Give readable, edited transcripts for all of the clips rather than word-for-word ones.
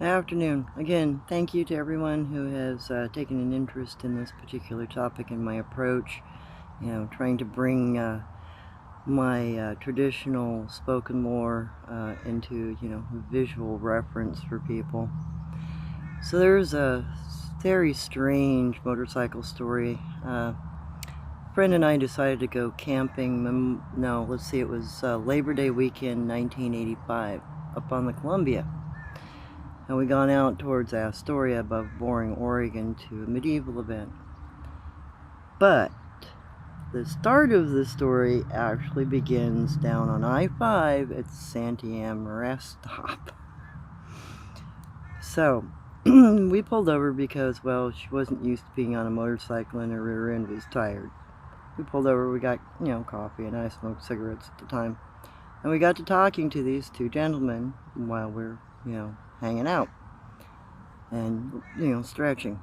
Afternoon. Again, thank you to everyone who has taken an interest in this particular topic and my approach. Trying to bring my traditional spoken lore into, visual reference for people. So there's a very strange motorcycle story. A friend and I decided to go camping. No, let's see, it was Labor Day weekend 1985 up on the Columbia. And we gone out towards Astoria above Boring, Oregon to a medieval event. But the start of the story actually begins down on I-5 at Santiam rest stop. So we pulled over because, well, she wasn't used to being on a motorcycle and her rear end was tired. We pulled over, we got, coffee, and I smoked cigarettes at the time. And we got to talking to these two gentlemen while we're, hanging out and, stretching.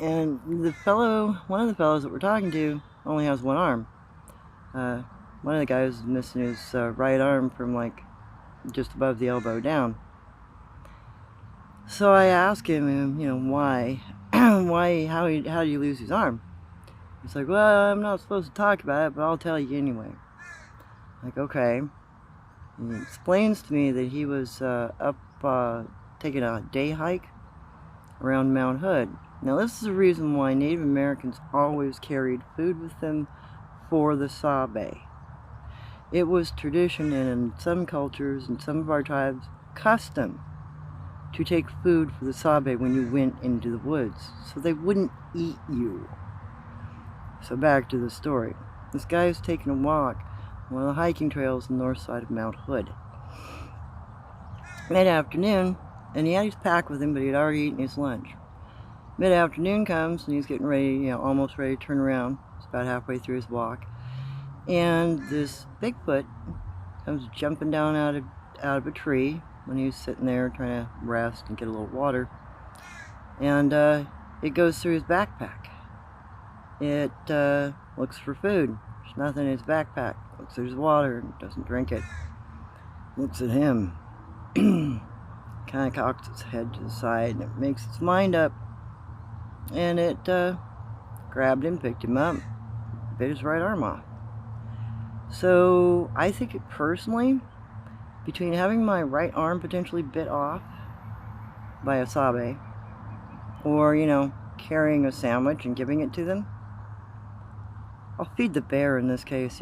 And one of the fellows that we're talking to only has one arm. One of the guys is missing his right arm from like just above the elbow down. So I asked him, why, how do you lose his arm? He's like, well, I'm not supposed to talk about it, but I'll tell you anyway. Like, okay. And he explains to me that he was up taking a day hike around Mount Hood. Now, this is the reason why Native Americans always carried food with them for the Sabe. It was tradition, and in some cultures and some of our tribes, custom to take food for the Sabe when you went into the woods, so they wouldn't eat you. So back to the story. This guy is taking a walk on one of the hiking trails on the north side of Mount Hood. Mid-afternoon, and he had his pack with him, but he had already eaten his lunch. Mid-afternoon comes, and he's getting ready, almost ready to turn around. He's about halfway through his walk. And this Bigfoot comes jumping down out of a tree when he was sitting there trying to rest and get a little water. And it goes through his backpack. It looks for food. There's nothing in his backpack. Looks through his water and doesn't drink it. Looks at him. Kind of cocks its head to the side and it makes its mind up. And it grabbed him, picked him up, bit his right arm off. So I think personally, between having my right arm potentially bit off by a Sabe, or, carrying a sandwich and giving it to them, I'll feed the bear in this case,